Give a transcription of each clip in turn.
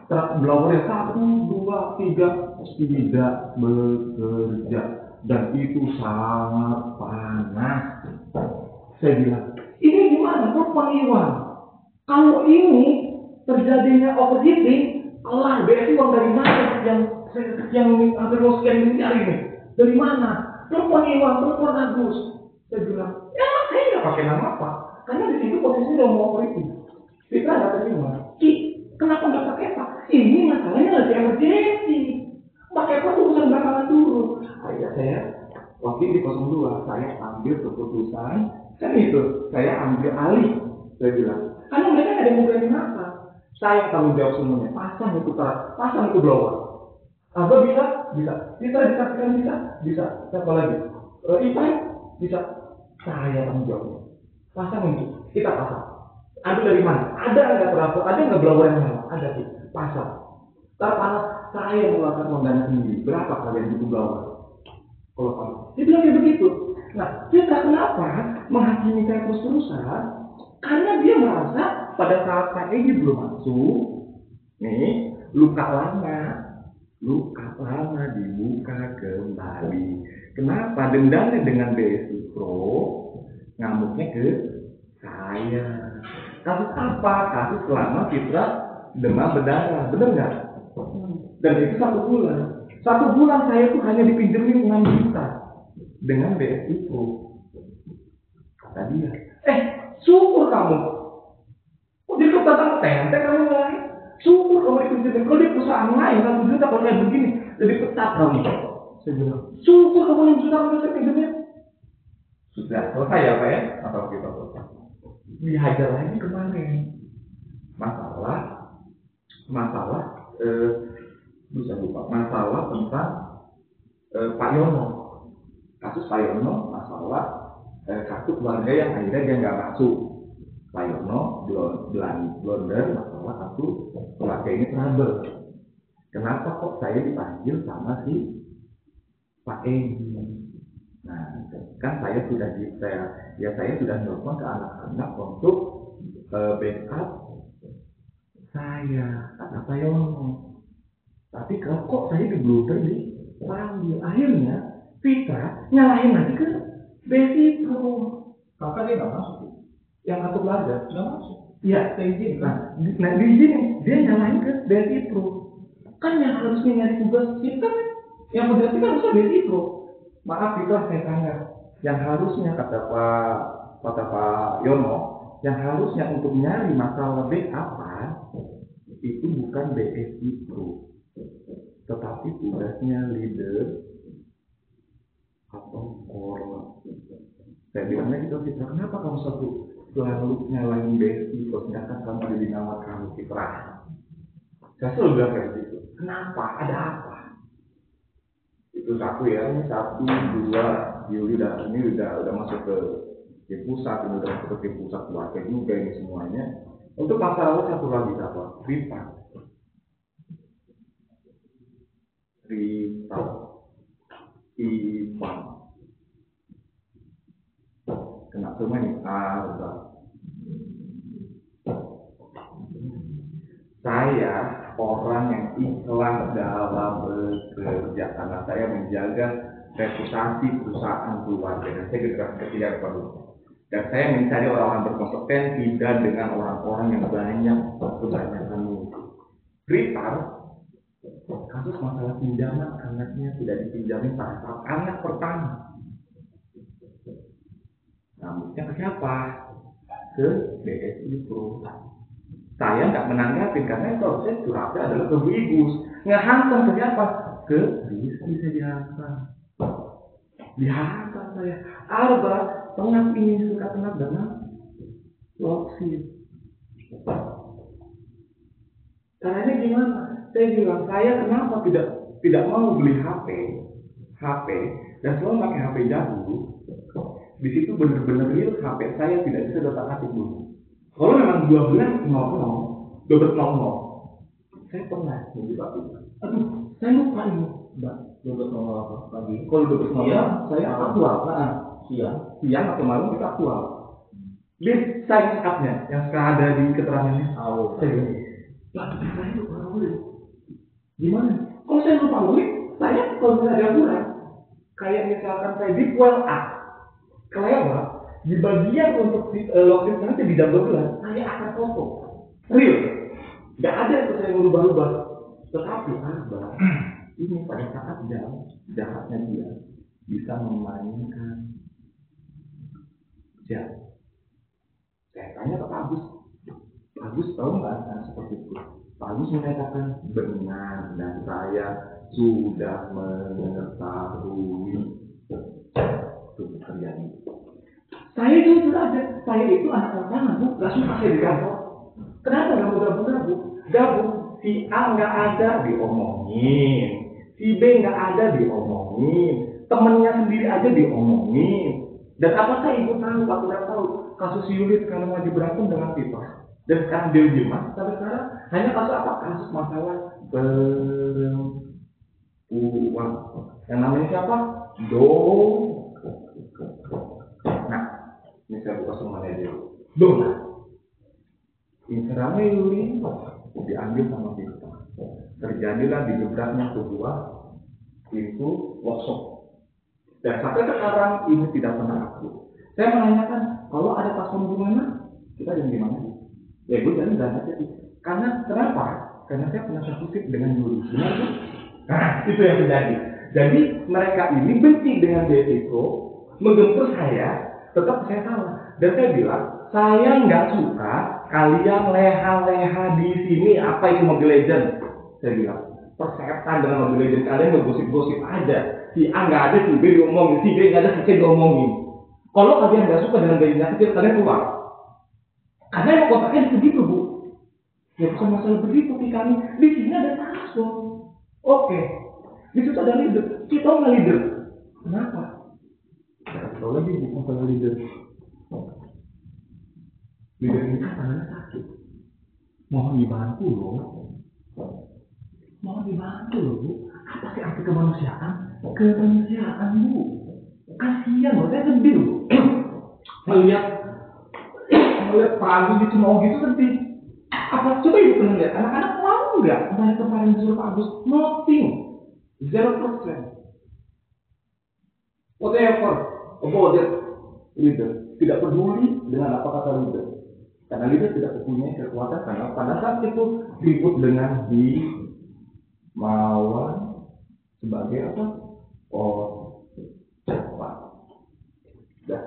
Blowernya 1, 2, 3 tidak bekerja dan itu sangat panas. Saya bilang, ini gimana Pak Iwan? Kalau ini terjadinya overheating, kelar BSI uang dari mana yang hampir mau sekian miliar ini? Dari mana? Telepon Iwan, telepon Agus. Saya bilang, ya saya nggak pakai nama apa, karena di situ posisinya udah mau overheating. Kita nggak terima. Kenapa nggak pakai Pak? Ini masalahnya lagi emergency. Pakai Pak tuh urusan belakangan dulu. Akhirnya saya waktu di 02 saya ambil keputusan, kan itu saya ambil alih. Saya bilang, karena mereka ada yang mau berani apa? Saya tanggung jawab semuanya. Pasang itu blower. Apa bisa? Bisa. Siapa lagi? Ipan bisa. Saya tanggung jawab. Pasang itu, kita pasang. Ambil dari mana? Ada nggak terapor? Ada nggak blower yang sama? Ada sih. Pasang. Panas saya mengeluarkan uang dana sendiri. Berapa kalian butuh blower? Kalau kamu, dia bilang kayak begitu. Nah, kita kenapa menghakimi saya terus-terusan? Karena dia merasa pada saat saya ini belum masuk, nih luka lama dibuka kembali. Kenapa? Dendamnya dengan BSI Pro, ngamuknya ke saya. Kasus apa? Kasus selama Fitra demam berdarah, bener nggak? Dan itu 1 bulan. 1 bulan saya tuh hanya dipinjemin 6 juta dengan BSI Pro. Kata dia, syukur kamu. Kok dia datang tempe kamu lain? Syukur kamu dipinjemin. Kalau di perusahaan lain 1 juta kalau kayak begini, jadi pecat kamu. Saya bilang, syukur kamu 6 juta kamu saya pinjemin. Sudah selesai ya Pak ya? Atau kita selesai? Dihajar lagi kemarin. Masalah tentang Pak Yono. Kasus Pak Yono, masalah kartu keluarga yang akhirnya dia nggak masuk. Pak Yono blunder masalah kartu keluarga ini trouble. Kenapa kok saya dipanggil sama si Pak Edi? Nah, kan saya sudah nelfon ke anak-anak untuk backup saya, kata Pak Yono. Tapi kok saya dipanggil, akhirnya Fitra nyalahin lagi ke BSI Pro. Kakak dia nggak masuk. Yang kartu keluarga nggak masuk. Iya, saya izin. Nah, diizinin dia nyalahin ke BSI Pro. Kan yang harusnya nyari tugas kita, yang berarti kan harusnya BSI Pro. Maaf Fitra, saya tanya. Yang harusnya kata Pak Yono, yang harusnya untuk nyari masalah backup itu bukan BSI Pro, tetapi tugasnya leader atau core. Saya bilangnya gitu, Fitra, kenapa kamu selalu nyalain BSI Pro, sedangkan kamu ada di nama kamu Fitra? Saya selalu bilang kayak gitu. Kenapa? Ada apa? Itu satu ya, ini 1, 2 Juli ini udah masuk ke tim pusat, ini udah masuk ke tim pusat keluarga juga ini semuanya. Untuk masalah satu lagi apa? Ipan kena semua nih. Saya orang yang ikhlas dalam bekerja karena saya menjaga reputasi perusahaan keluarga dan saya juga tidak perlu. Dan saya mencari orang-orang berkompeten, tidak dengan orang-orang yang kebanyakan Blitar, kasus masalah pinjaman anaknya tidak dipinjamin pada saat anak pertama. Namunnya ke siapa? Ke BSI Pro. Saya nggak menanggapi karena kalau saya curhatnya adalah ke Igus. Ngehantam ke siapa? Ke Rizky saya dihantam saya. Arba tengah ini suka kena dengan loksin. Caranya gimana? Saya bilang, saya kenapa tidak mau beli HP dan selalu pakai HP jadul. Di situ benar-benar real HP saya tidak bisa otak-atik dulu. Kalau memang 12.00, saya pernah mencoba itu. Aduh, saya lupa ini, Mbak. 12.00 apa lagi? Kalau 12.00 saya aktual, siang atau malam itu aktual. Lihat saya cakapnya yang sekarang ada di keterangannya. Lah, saya lupa nulis. Gimana? Kalau saya lupa nulis, saya kalau misalnya ada kurang, kayak misalkan saya di well A, kelewat, di bagian untuk login nanti di jam 12, saya akan foto. Real. Gak ada yang saya merubah-rubah. Tetapi Abah, ini pada saat jahatnya dia bisa memainkan jam. Saya tanya ke Pak Agus tahu nggak cara seperti itu? Pak Agus menyatakan benar dan saya sudah mengetahui itu terjadi. Saya itu sudah ada. Saya itu anak tantangan, Bu. Gak suka saya di kantor. Kenapa nggak mau gabung? Gabung. Si A nggak ada diomongin, si B nggak ada diomongin, temennya sendiri aja diomongin. Dan apakah ibu tahu? Aku nggak tahu. Kasus Yuli sekarang lagi berantem dengan Pipa. Dan sekarang dia Dimas, sampai sekarang hanya kasus apa? Kasus masalah perempuan. Yang namanya siapa? Nah, ini saya buka semuanya dulu. Dona. Instagramnya Yuli diambil sama Pipa. Terjadilah digebraknya sebuah pintu workshop. Dan sampai sekarang ini tidak pernah aku. Saya menanyakan, kalau ada paslon gimana? Kita jadi gimana? Ya gue jadi nggak ada. Karena kenapa? Karena saya pernah terkutip dengan Yuli. Benar kan? Nah, itu yang terjadi. Jadi mereka ini benci dengan Beatrice, menggempur saya, tetap saya salah. Dan saya bilang, saya nggak suka kalian leha-leha di sini. Apa itu Mobile Legend? Saya bilang, persetan dengan Mobile Legend, kalian ngegosip-gosip aja. Si A nggak ada, si B diomongin, si B nggak ada, si C diomongin. Kalau kalian nggak suka dengan gajinya kecil, kalian keluar. Karena yang kontraknya begitu, Bu. Ya bukan masalah begitu, kami di sini ada paslon. Oke, di situ ada leader. Kita nggak leader. Kenapa? Kalau lagi bukan masalah leader. Leader ini kan tangannya sakit. Mohon dibantu loh. Mohon dibantu loh, Bu. Apa sih arti kemanusiaan? Kemanusiaan, Bu. Kasihan loh, saya sedih loh. Melihat Pak Agus dicemooh gitu sedih. Apa coba ibu pernah lihat anak-anak mau nggak banyak kemarin disuruh Pak Agus? Nothing, 0%. Whatever about that leader, tidak peduli dengan apa kata leader. Karena leader tidak mempunyai kekuatan karena pada saat itu ribut dengan Himawan sebagai apa? Oh, cepat. Dah,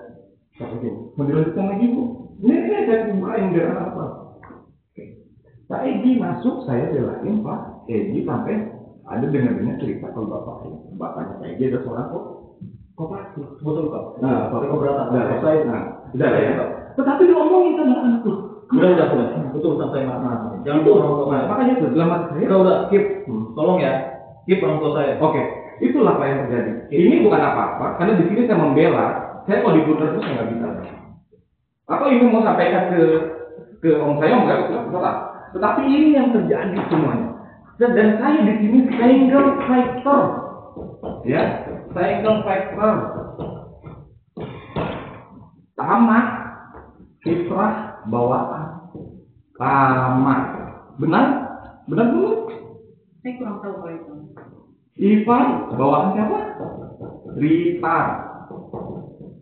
seperti ini. Mau dilanjutkan lagi, Bu? Ini saya bukain dengan apa? Oke. Pak Egi masuk, saya belain Pak Egi sampai ada dengar-dengar cerita kalau bapaknya Pak Egi ada seorang koperasi. Betul Pak. Nah, Pak keberatan. Nah, saya, udah lah ya. Tetapi diomongin sama anak tuh. Udah. Betul sampai mana? Jangan tuh orang tua saya. Makanya itu selamat saya. Udah, keep. Tolong ya, keep orang tua saya. Oke. Itulah apa yang terjadi. Ini bukan apa-apa, karena di sini saya membela. Saya kalau diputar terus saya nggak bisa. Apa ini mau sampaikan ke om saya enggak salah. Tetapi ini yang terjadi semuanya. Dan saya di sini single factor. Ya, single factor. Tamat fitrah bawaan. Tamat. Benar? Benar dulu? Saya kurang tahu kalau itu. Ivan bawaan siapa? Rita.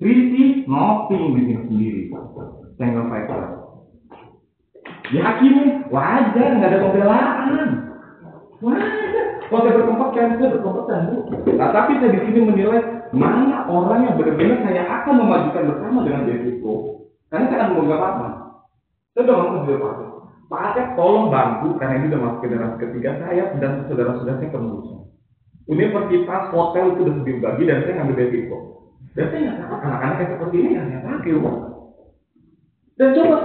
Riti nothing bikin sendiri. Single factor. Yakin wajar, nggak ada pembelaan. Wajar. Kalau saya berkompeten, Bu. Nah, tapi saya di sini menilai mana orang yang benar-benar saya akan memajukan bersama dengan Beatrice. Karena saya akan menganggap apa? Saya udah ngomong di depan. Pak Acep tolong bantu karena ini udah masuk generasi ketiga saya dan saudara-saudara saya kemudian. Universitas hotel itu udah dibagi dan saya ngambil Beatrice. Dan saya nggak tahu anak-anak yang seperti ini yang saya pakai, Bu. Dan coba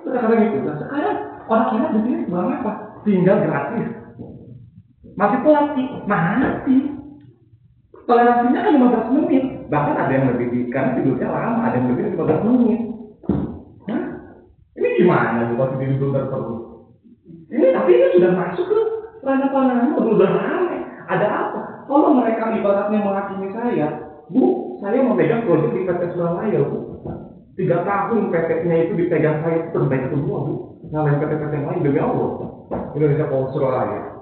sekarang itu, sekarang orang-orang di sini sebenarnya apa? Tinggal gratis. Masih pelatih, mati. Toleransinya kan 15 menit. Bahkan ada yang lebih, karena tidurnya lama, ada yang lebih 15 menit. Hah? Ini gimana Bu pasti tidur terus? Ini tapi ini sudah masuk ke ranah pangan, udah ramai. Ada apa? Kalau mereka ibaratnya menghakimi saya, Bu, saya memegang proyek di PT Surabaya, Bu. 3 tahun PT-nya itu dipegang saya terbaik semua, Bu. nyalain PT-PT yang lain demi Allah. Indonesia Power Raya.